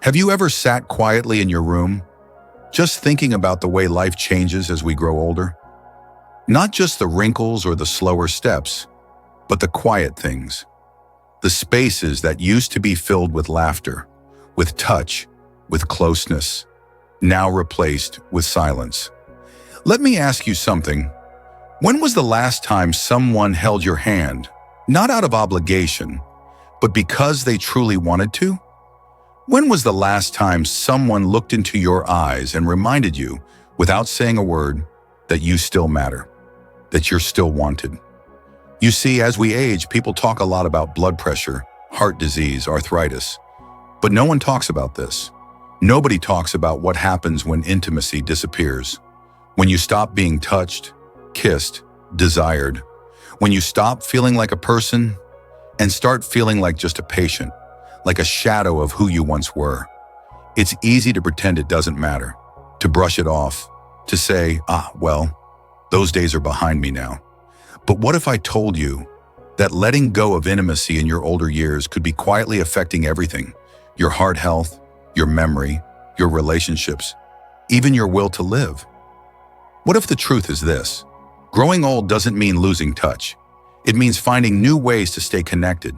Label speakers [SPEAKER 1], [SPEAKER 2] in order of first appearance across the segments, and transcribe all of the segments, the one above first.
[SPEAKER 1] Have you ever sat quietly in your room, just thinking about the way life changes as we grow older? Not just the wrinkles or the slower steps, but the quiet things. The spaces that used to be filled with laughter, with touch, with closeness, now replaced with silence. Let me ask you something. When was the last time someone held your hand, not out of obligation, but because they truly wanted to? When was the last time someone looked into your eyes and reminded you, without saying a word, that you still matter, that you're still wanted? You see, as we age, people talk a lot about blood pressure, heart disease, arthritis, but no one talks about this. Nobody talks about what happens when intimacy disappears, when you stop being touched, kissed, desired, when you stop feeling like a person and start feeling like just a patient, like a shadow of who you once were. It's easy to pretend it doesn't matter, to brush it off, to say, well, those days are behind me now. But what if I told you that letting go of intimacy in your older years could be quietly affecting everything? Your heart health, your memory, your relationships, even your will to live. What if the truth is this? Growing old doesn't mean losing touch. It means finding new ways to stay connected.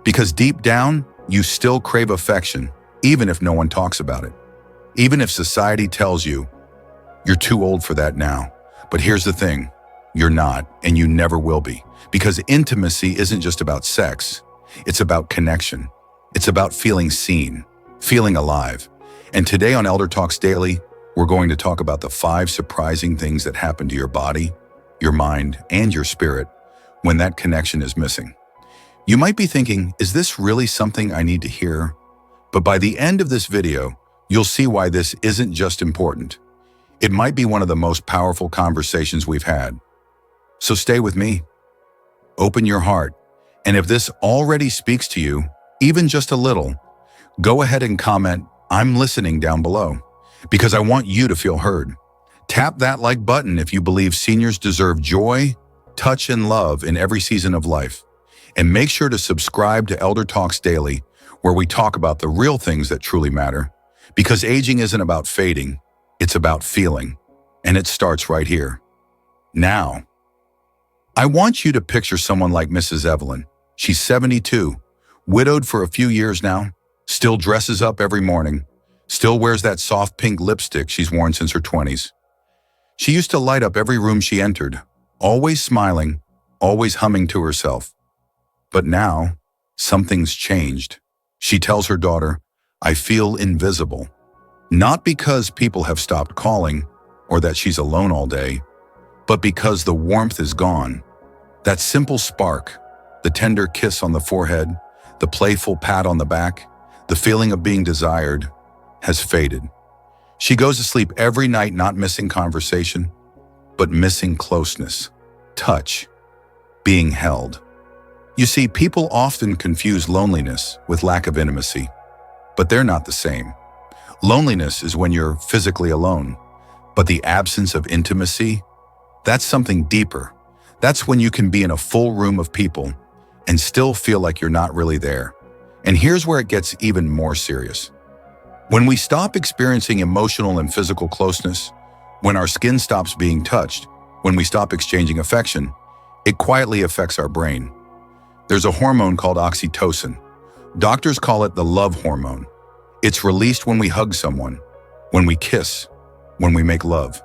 [SPEAKER 1] Because deep down, you still crave affection, even if no one talks about it. Even if society tells you, you're too old for that now. But here's the thing, you're not, and you never will be. Because intimacy isn't just about sex. It's about connection. It's about feeling seen, feeling alive. And today on Elder Talks Daily, we're going to talk about the 5 surprising things that happen to your body, your mind, and your spirit when that connection is missing. You might be thinking, is this really something I need to hear? But by the end of this video, you'll see why this isn't just important. It might be one of the most powerful conversations we've had. So stay with me. Open your heart. And if this already speaks to you, even just a little, go ahead and comment, "I'm listening" down below, because I want you to feel heard. Tap that like button if you believe seniors deserve joy, touch, and love in every season of life. And make sure to subscribe to Elder Talks Daily, where we talk about the real things that truly matter. Because aging isn't about fading, it's about feeling. And it starts right here. Now, I want you to picture someone like Mrs. Evelyn. She's 72, widowed for a few years now, still dresses up every morning, still wears that soft pink lipstick she's worn since her 20s. She used to light up every room she entered, always smiling, always humming to herself. But now, something's changed. She tells her daughter, "I feel invisible." Not because people have stopped calling or that she's alone all day, but because the warmth is gone. That simple spark, the tender kiss on the forehead, the playful pat on the back, the feeling of being desired, has faded. She goes to sleep every night not missing conversation, but missing closeness, touch, being held. You see, people often confuse loneliness with lack of intimacy, but they're not the same. Loneliness is when you're physically alone, but the absence of intimacy, that's something deeper. That's when you can be in a full room of people and still feel like you're not really there. And here's where it gets even more serious. When we stop experiencing emotional and physical closeness, when our skin stops being touched, when we stop exchanging affection, it quietly affects our brain. There's a hormone called oxytocin. Doctors call it the love hormone. It's released when we hug someone, when we kiss, when we make love,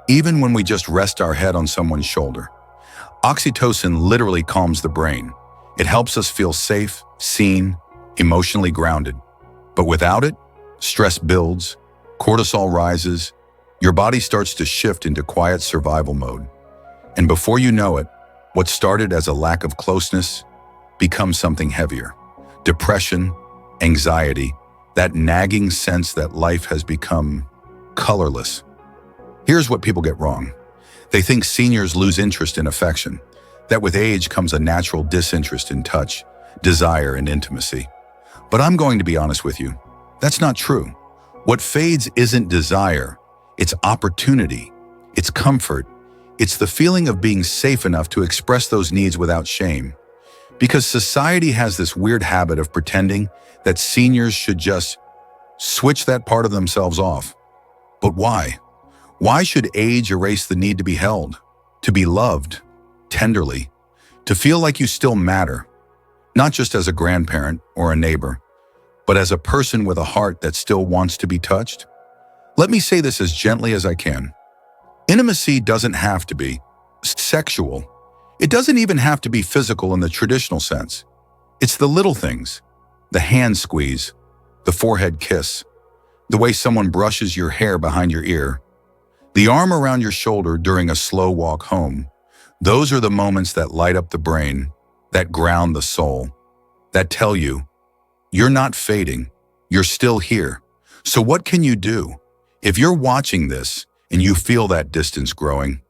[SPEAKER 1] even when we just rest our head on someone's shoulder. Oxytocin literally calms the brain. It helps us feel safe, seen, emotionally grounded. But without it, stress builds, cortisol rises, your body starts to shift into quiet survival mode. And before you know it, what started as a lack of closeness becomes something heavier. Depression, anxiety, that nagging sense that life has become colorless. Here's what people get wrong. They think seniors lose interest in affection, that with age comes a natural disinterest in touch, desire, and intimacy. But I'm going to be honest with you, that's not true. What fades isn't desire, it's opportunity, it's comfort, it's the feeling of being safe enough to express those needs without shame. Because society has this weird habit of pretending that seniors should just switch that part of themselves off. But why? Why should age erase the need to be held, to be loved, tenderly, to feel like you still matter, not just as a grandparent or a neighbor, but as a person with a heart that still wants to be touched? Let me say this as gently as I can. Intimacy doesn't have to be sexual. It doesn't even have to be physical in the traditional sense. It's the little things, the hand squeeze, the forehead kiss, the way someone brushes your hair behind your ear, the arm around your shoulder during a slow walk home. Those are the moments that light up the brain, that ground the soul, that tell you, you're not fading, you're still here. So what can you do? If you're watching this and you feel that distance growing,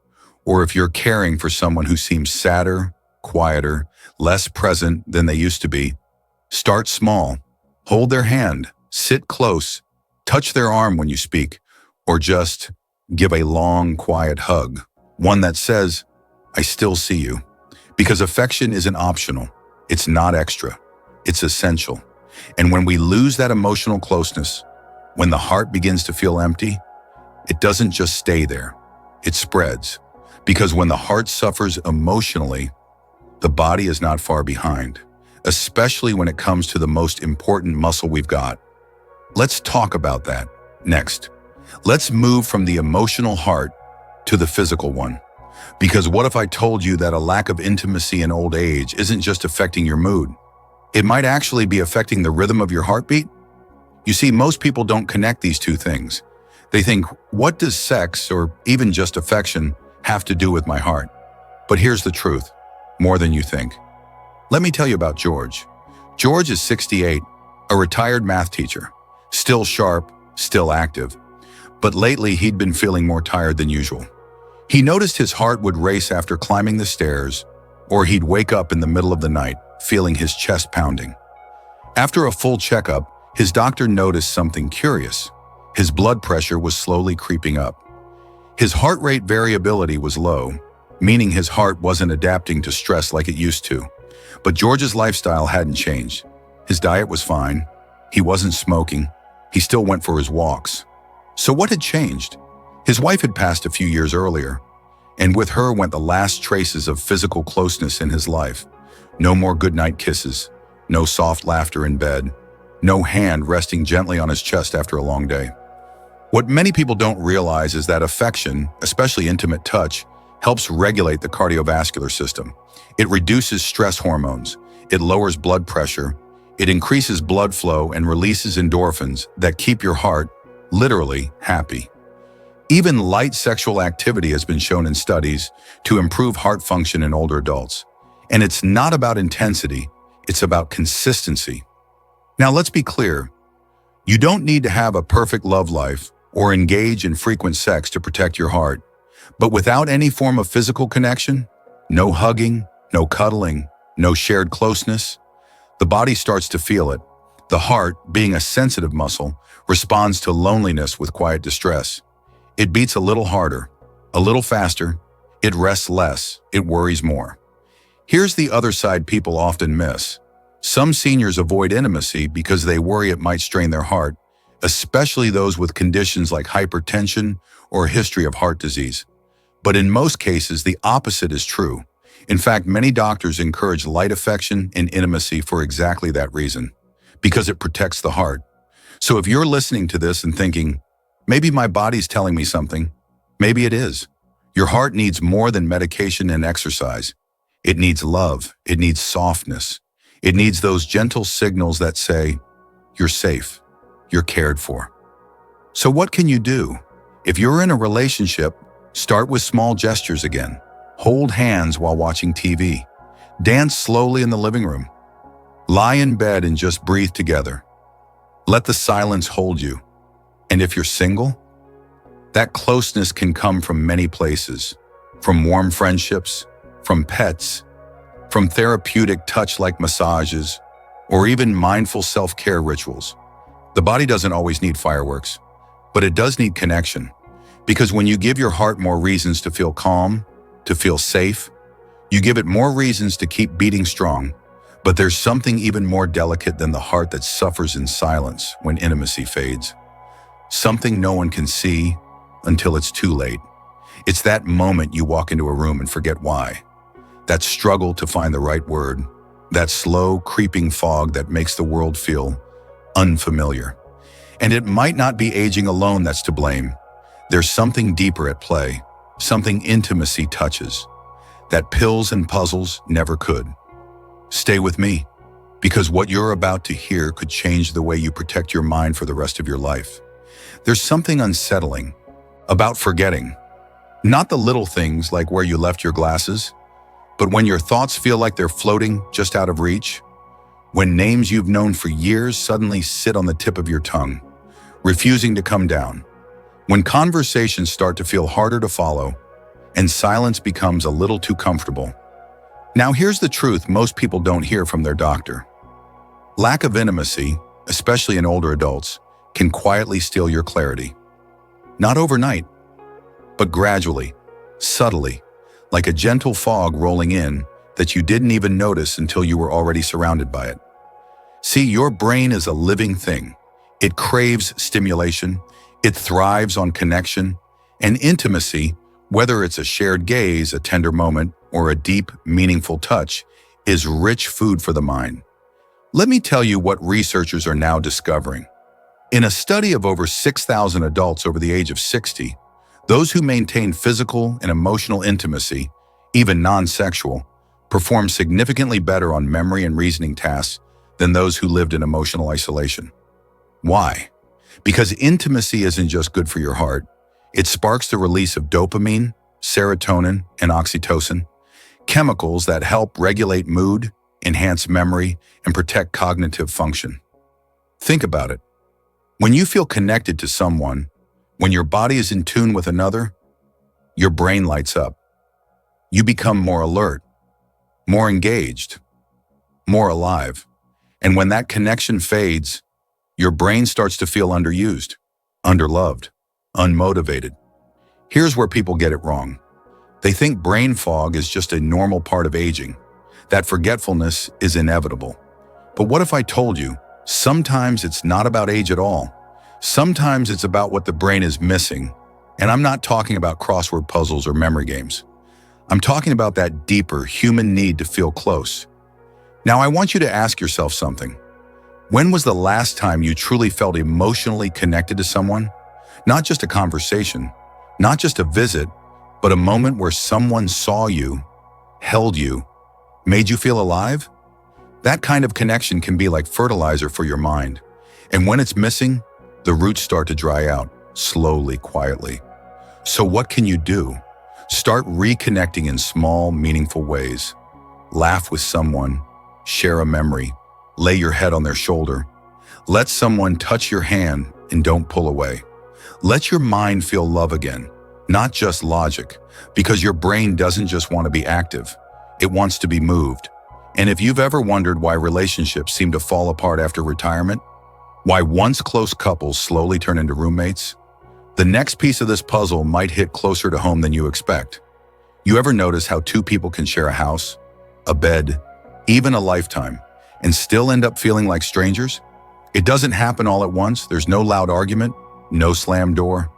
[SPEAKER 1] or if you're caring for someone who seems sadder, quieter, less present than they used to be, start small. Hold their hand, sit close, touch their arm when you speak, or just give a long, quiet hug, one that says, I still see you. Because affection isn't optional. It's not extra. It's essential. And when we lose that emotional closeness, when the heart begins to feel empty, it doesn't just stay there. It spreads. Because when the heart suffers emotionally, the body is not far behind, especially when it comes to the most important muscle we've got. Let's talk about that next. Let's move from the emotional heart to the physical one. Because what if I told you that a lack of intimacy in old age isn't just affecting your mood? It might actually be affecting the rhythm of your heartbeat? You see, most people don't connect these two things. They think, what does sex, or even just affection, have to do with my heart? But here's the truth, more than you think. Let me tell you about George. George is 68, a retired math teacher, still sharp, still active. But lately he'd been feeling more tired than usual. He noticed his heart would race after climbing the stairs, or he'd wake up in the middle of the night, feeling his chest pounding. After a full checkup, his doctor noticed something curious. His blood pressure was slowly creeping up. His heart rate variability was low, meaning his heart wasn't adapting to stress like it used to. But George's lifestyle hadn't changed. His diet was fine. He wasn't smoking. He still went for his walks. So what had changed? His wife had passed a few years earlier, and with her went the last traces of physical closeness in his life. No more goodnight kisses, no soft laughter in bed, no hand resting gently on his chest after a long day. What many people don't realize is that affection, especially intimate touch, helps regulate the cardiovascular system. It reduces stress hormones, it lowers blood pressure, it increases blood flow and releases endorphins that keep your heart, literally, happy. Even light sexual activity has been shown in studies to improve heart function in older adults. And it's not about intensity, it's about consistency. Now let's be clear, you don't need to have a perfect love life or engage in frequent sex to protect your heart. But without any form of physical connection, no hugging, no cuddling, no shared closeness, the body starts to feel it. The heart, being a sensitive muscle, responds to loneliness with quiet distress. It beats a little harder, a little faster, it rests less, it worries more. Here's the other side people often miss. Some seniors avoid intimacy because they worry it might strain their heart, especially those with conditions like hypertension or a history of heart disease. But in most cases, the opposite is true. In fact, many doctors encourage light affection and intimacy for exactly that reason, because it protects the heart. So if you're listening to this and thinking, maybe my body's telling me something, maybe it is. Your heart needs more than medication and exercise. It needs love. It needs softness. It needs those gentle signals that say, you're safe, you're cared for. So what can you do? If you're in a relationship, start with small gestures again. Hold hands while watching TV. Dance slowly in the living room. Lie in bed and just breathe together. Let the silence hold you. And if you're single, that closeness can come from many places, from warm friendships, from pets, from therapeutic touch like massages, or even mindful self-care rituals. The body doesn't always need fireworks, but it does need connection. Because when you give your heart more reasons to feel calm, to feel safe, you give it more reasons to keep beating strong. But there's something even more delicate than the heart that suffers in silence when intimacy fades. Something no one can see until it's too late. It's that moment you walk into a room and forget why. That struggle to find the right word. That slow, creeping fog that makes the world feel unfamiliar. And it might not be aging alone that's to blame. There's something deeper at play, something intimacy touches, that pills and puzzles never could. Stay with me, because what you're about to hear could change the way you protect your mind for the rest of your life. There's something unsettling about forgetting. Not the little things like where you left your glasses, but when your thoughts feel like they're floating just out of reach, when names you've known for years suddenly sit on the tip of your tongue, refusing to come down, when conversations start to feel harder to follow, and silence becomes a little too comfortable. Now here's the truth most people don't hear from their doctor. Lack of intimacy, especially in older adults, can quietly steal your clarity. Not overnight, but gradually, subtly, like a gentle fog rolling in that you didn't even notice until you were already surrounded by it. See, your brain is a living thing. It craves stimulation, it thrives on connection, and intimacy, whether it's a shared gaze, a tender moment, or a deep, meaningful touch, is rich food for the mind. Let me tell you what researchers are now discovering. In a study of over 6,000 adults over the age of 60, those who maintained physical and emotional intimacy, even non-sexual, performed significantly better on memory and reasoning tasks than those who lived in emotional isolation. Why? Because intimacy isn't just good for your heart. It sparks the release of dopamine, serotonin, and oxytocin, chemicals that help regulate mood, enhance memory, and protect cognitive function. Think about it. When you feel connected to someone, when your body is in tune with another, your brain lights up. You become more alert, more engaged, more alive. And when that connection fades, your brain starts to feel underused, underloved, unmotivated. Here's where people get it wrong. They think brain fog is just a normal part of aging, that forgetfulness is inevitable. But what if I told you, sometimes it's not about age at all. Sometimes it's about what the brain is missing. And I'm not talking about crossword puzzles or memory games. I'm talking about that deeper human need to feel close. Now I want you to ask yourself something. When was the last time you truly felt emotionally connected to someone? Not just a conversation, not just a visit, but a moment where someone saw you, held you, made you feel alive? That kind of connection can be like fertilizer for your mind. And when it's missing, the roots start to dry out, slowly, quietly. So what can you do? Start reconnecting in small, meaningful ways. Laugh with someone, share a memory, lay your head on their shoulder. Let someone touch your hand and don't pull away. Let your mind feel love again, not just logic, because your brain doesn't just want to be active. It wants to be moved. And if you've ever wondered why relationships seem to fall apart after retirement, why once close couples slowly turn into roommates, the next piece of this puzzle might hit closer to home than you expect. You ever notice how two people can share a house, a bed, even a lifetime, and still end up feeling like strangers? It doesn't happen all at once. There's no loud argument, no slammed door.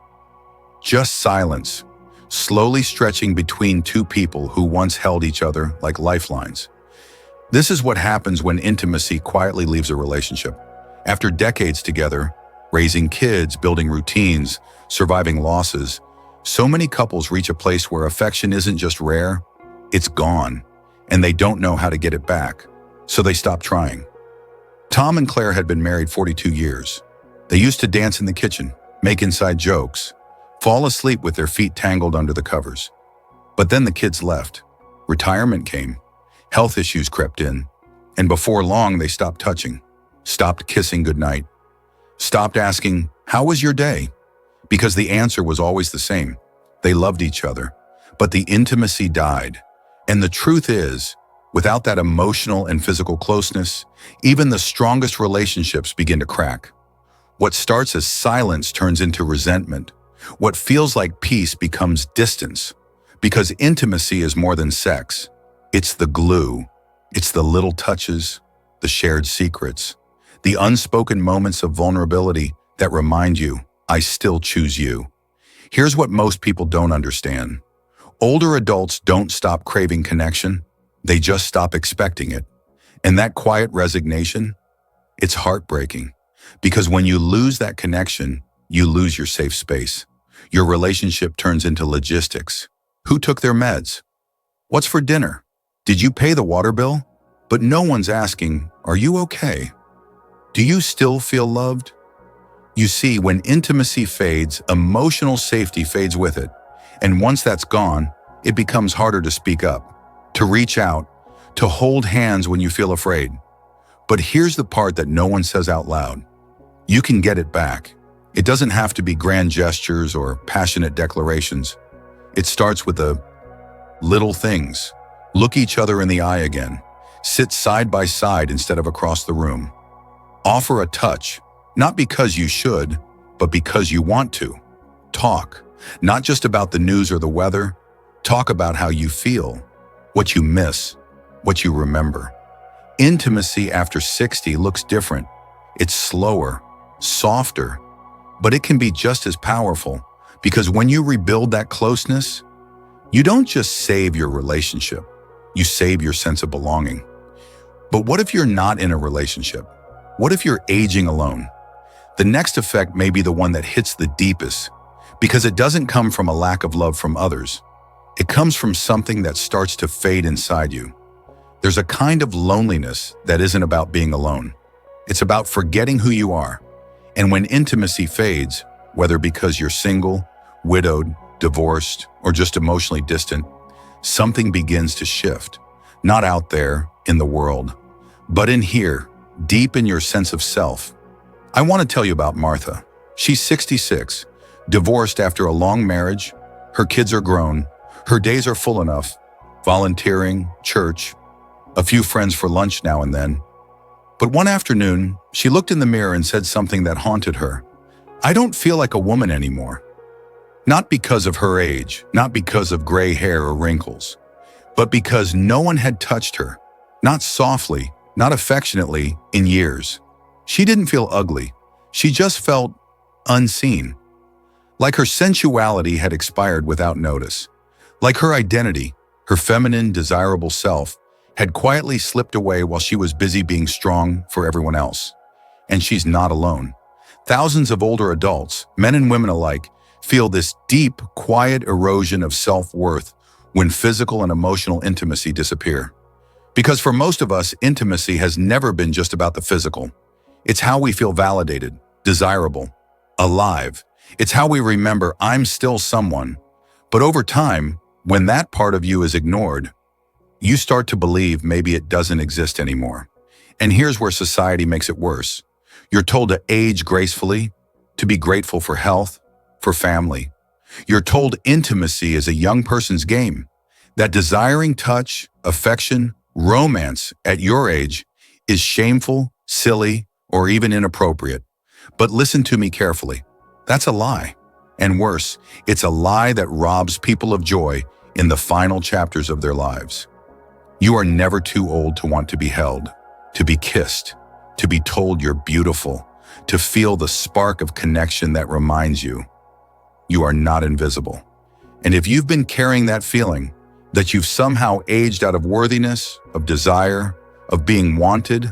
[SPEAKER 1] Just silence, slowly stretching between two people who once held each other like lifelines. This is what happens when intimacy quietly leaves a relationship. After decades together, raising kids, building routines, surviving losses, so many couples reach a place where affection isn't just rare, it's gone, and they don't know how to get it back, so they stop trying. Tom and Claire had been married 42 years. They used to dance in the kitchen, make inside jokes, fall asleep with their feet tangled under the covers. But then the kids left. Retirement came. Health issues crept in. And before long, they stopped touching, stopped kissing goodnight, stopped asking, "How was your day?" Because the answer was always the same. They loved each other, but the intimacy died. And the truth is, without that emotional and physical closeness, even the strongest relationships begin to crack. What starts as silence turns into resentment. What feels like peace becomes distance. Because intimacy is more than sex. It's the glue. It's the little touches, the shared secrets, the unspoken moments of vulnerability that remind you, I still choose you. Here's what most people don't understand. Older adults don't stop craving connection, they just stop expecting it. And that quiet resignation, it's heartbreaking. Because when you lose that connection, you lose your safe space. Your relationship turns into logistics. Who took their meds? What's for dinner? Did you pay the water bill? But no one's asking, are you okay? Do you still feel loved? You see, when intimacy fades, emotional safety fades with it. And once that's gone, it becomes harder to speak up, to reach out, to hold hands when you feel afraid. But here's the part that no one says out loud. You can get it back. It doesn't have to be grand gestures or passionate declarations. It starts with the little things. Look each other in the eye again. Sit side by side instead of across the room. Offer a touch, not because you should, but because you want to. Talk, not just about the news or the weather. Talk about how you feel, what you miss, what you remember. Intimacy after 60 looks different. It's slower, softer, but it can be just as powerful because when you rebuild that closeness, you don't just save your relationship, you save your sense of belonging. But what if you're not in a relationship? What if you're aging alone? The next effect may be the one that hits the deepest because it doesn't come from a lack of love from others. It comes from something that starts to fade inside you. There's a kind of loneliness that isn't about being alone. It's about forgetting who you are. And when intimacy fades, whether because you're single, widowed, divorced, or just emotionally distant, something begins to shift. Not out there in the world, but in here, deep in your sense of self. I want to tell you about Martha. She's 66, divorced after a long marriage. Her kids are grown. Her days are full enough. Volunteering, church, a few friends for lunch now and then. But one afternoon, she looked in the mirror and said something that haunted her. I don't feel like a woman anymore. Not because of her age, not because of gray hair or wrinkles, but because no one had touched her, not softly, not affectionately, in years. She didn't feel ugly. She just felt unseen. Like her sensuality had expired without notice. Like her identity, her feminine, desirable self, had quietly slipped away while she was busy being strong for everyone else. And she's not alone. Thousands of older adults, men and women alike, feel this deep, quiet erosion of self-worth when physical and emotional intimacy disappear. Because for most of us, intimacy has never been just about the physical. It's how we feel validated, desirable, alive. It's how we remember I'm still someone. But over time, when that part of you is ignored, you start to believe maybe it doesn't exist anymore. And here's where society makes it worse. You're told to age gracefully, to be grateful for health, for family. You're told intimacy is a young person's game, that desiring touch, affection, romance at your age is shameful, silly, or even inappropriate. But listen to me carefully. That's a lie. And worse, it's a lie that robs people of joy in the final chapters of their lives. You are never too old to want to be held, to be kissed, to be told you're beautiful, to feel the spark of connection that reminds you you are not invisible. And if you've been carrying that feeling, that you've somehow aged out of worthiness, of desire, of being wanted,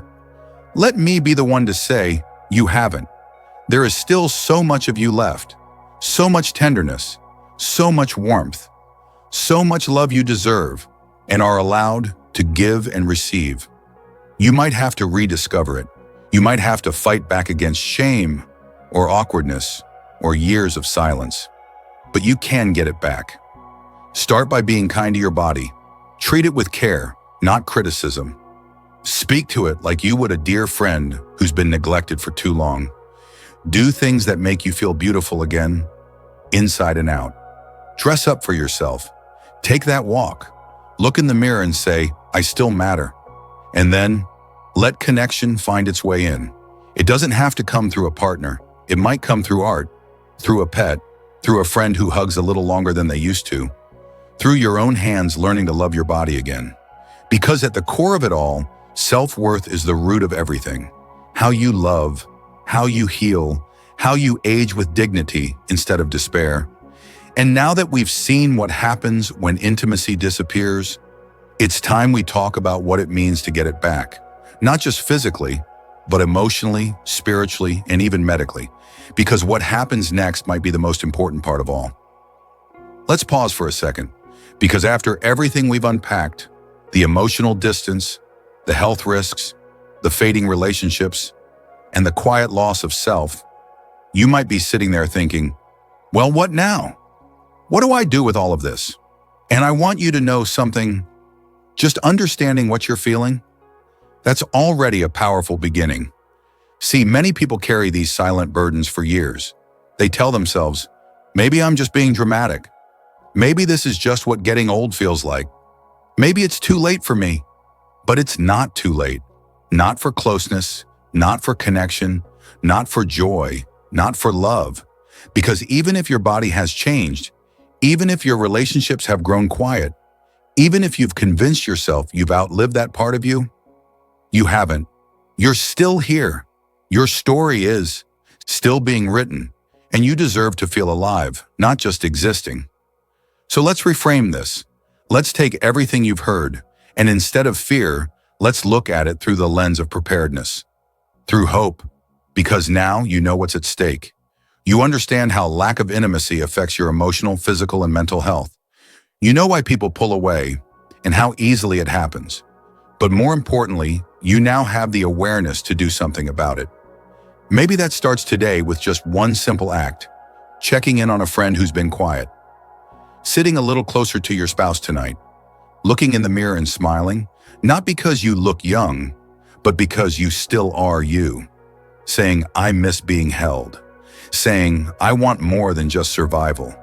[SPEAKER 1] let me be the one to say you haven't. There is still so much of you left, so much tenderness, so much warmth, so much love you deserve and are allowed to give and receive. You might have to rediscover it. You might have to fight back against shame or awkwardness or years of silence. But you can get it back. Start by being kind to your body. Treat it with care, not criticism. Speak to it like you would a dear friend who's been neglected for too long. Do things that make you feel beautiful again, inside and out. Dress up for yourself. Take that walk. Look in the mirror and say, I still matter. And then, let connection find its way in. It doesn't have to come through a partner. It might come through art, through a pet, through a friend who hugs a little longer than they used to, through your own hands learning to love your body again. Because at the core of it all, self-worth is the root of everything. How you love, how you heal, how you age with dignity instead of despair. And now that we've seen what happens when intimacy disappears, it's time we talk about what it means to get it back. Not just physically, but emotionally, spiritually, and even medically. Because what happens next might be the most important part of all. Let's pause for a second, because after everything we've unpacked, the emotional distance, the health risks, the fading relationships, and the quiet loss of self, you might be sitting there thinking, well, what now? What do I do with all of this? And I want you to know something. Just understanding what you're feeling, that's already a powerful beginning. See, many people carry these silent burdens for years. They tell themselves, maybe I'm just being dramatic. Maybe this is just what getting old feels like. Maybe it's too late for me. But it's not too late. Not for closeness, not for connection, not for joy, not for love. Because even if your body has changed, even if your relationships have grown quiet, even if you've convinced yourself you've outlived that part of you, you haven't. You're still here. Your story is still being written, and you deserve to feel alive, not just existing. So let's reframe this. Let's take everything you've heard, and instead of fear, let's look at it through the lens of preparedness, through hope, because now you know what's at stake. You understand how lack of intimacy affects your emotional, physical, and mental health. You know why people pull away and how easily it happens. But more importantly, you now have the awareness to do something about it. Maybe that starts today with just one simple act, checking in on a friend who's been quiet, sitting a little closer to your spouse tonight, looking in the mirror and smiling, not because you look young, but because you still are you, saying, I miss being held, saying, I want more than just survival.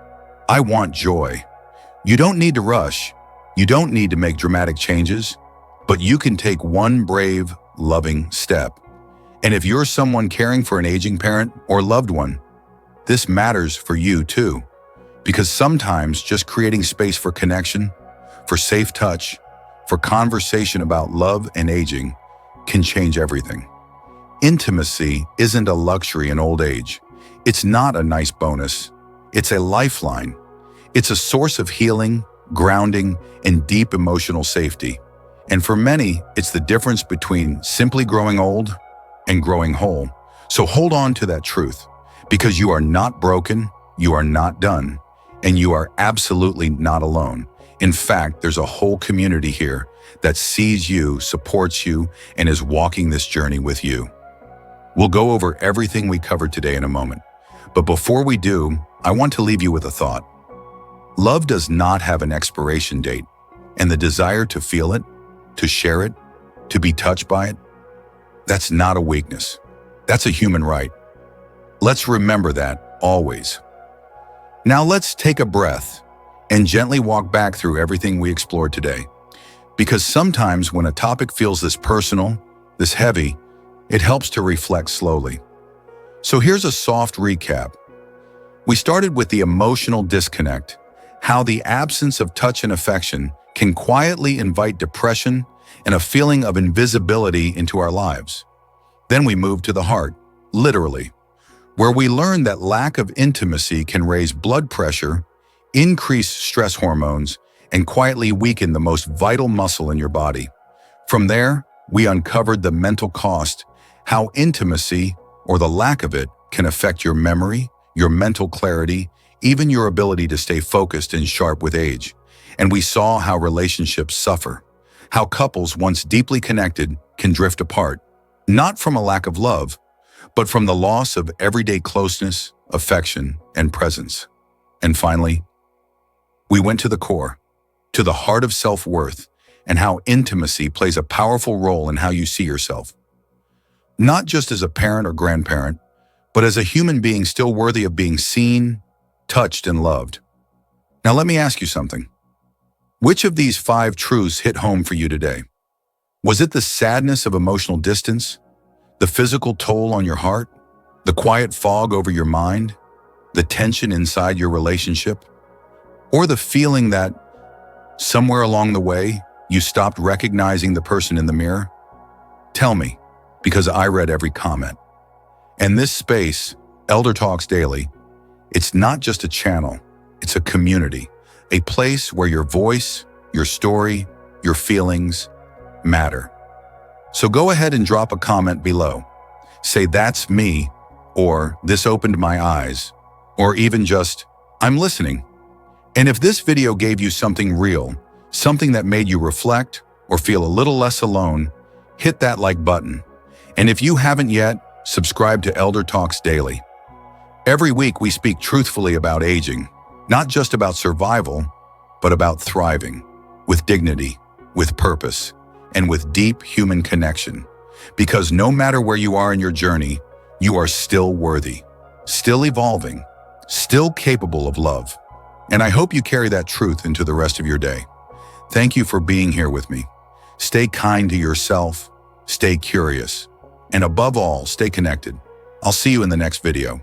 [SPEAKER 1] I want joy. You don't need to rush. You don't need to make dramatic changes, but you can take one brave, loving step. And if you're someone caring for an aging parent or loved one, this matters for you too. Because sometimes just creating space for connection, for safe touch, for conversation about love and aging can change everything. Intimacy isn't a luxury in old age. It's not a nice bonus. It's a lifeline. It's a source of healing, grounding, and deep emotional safety. And for many, it's the difference between simply growing old and growing whole. So hold on to that truth, because you are not broken, you are not done, and you are absolutely not alone. In fact, there's a whole community here that sees you, supports you, and is walking this journey with you. We'll go over everything we covered today in a moment. But before we do, I want to leave you with a thought. Love does not have an expiration date, and the desire to feel it, to share it, to be touched by it, that's not a weakness. That's a human right. Let's remember that always. Now let's take a breath and gently walk back through everything we explored today. Because sometimes when a topic feels this personal, this heavy, it helps to reflect slowly. So here's a soft recap. We started with the emotional disconnect, how the absence of touch and affection can quietly invite depression and a feeling of invisibility into our lives. Then we moved to the heart, literally, where we learned that lack of intimacy can raise blood pressure, increase stress hormones, and quietly weaken the most vital muscle in your body. From there, we uncovered the mental cost, how intimacy, or the lack of it, can affect your memory, your mental clarity, even your ability to stay focused and sharp with age. And we saw how relationships suffer, how couples once deeply connected can drift apart, not from a lack of love, but from the loss of everyday closeness, affection, and presence. And finally, we went to the core, to the heart of self-worth, and how intimacy plays a powerful role in how you see yourself. Not just as a parent or grandparent, but as a human being still worthy of being seen, touched, and loved. Now let me ask you something. Which of these 5 truths hit home for you today? Was it the sadness of emotional distance, the physical toll on your heart, the quiet fog over your mind, the tension inside your relationship, or the feeling that somewhere along the way You stopped recognizing the person in the mirror? Tell me, because I read every comment. And this space, Elder Talks Daily, it's not just a channel, it's a community, a place where your voice, your story, your feelings matter. So go ahead and drop a comment below. Say that's me, or this opened my eyes, or even just, I'm listening. And if this video gave you something real, something that made you reflect or feel a little less alone, hit that like button. And if you haven't yet, subscribe to Elder Talks Daily. Every week we speak truthfully about aging, not just about survival, but about thriving, with dignity, with purpose, and with deep human connection. Because no matter where you are in your journey, you are still worthy, still evolving, still capable of love. And I hope you carry that truth into the rest of your day. Thank you for being here with me. Stay kind to yourself, stay curious, and above all, stay connected. I'll see you in the next video.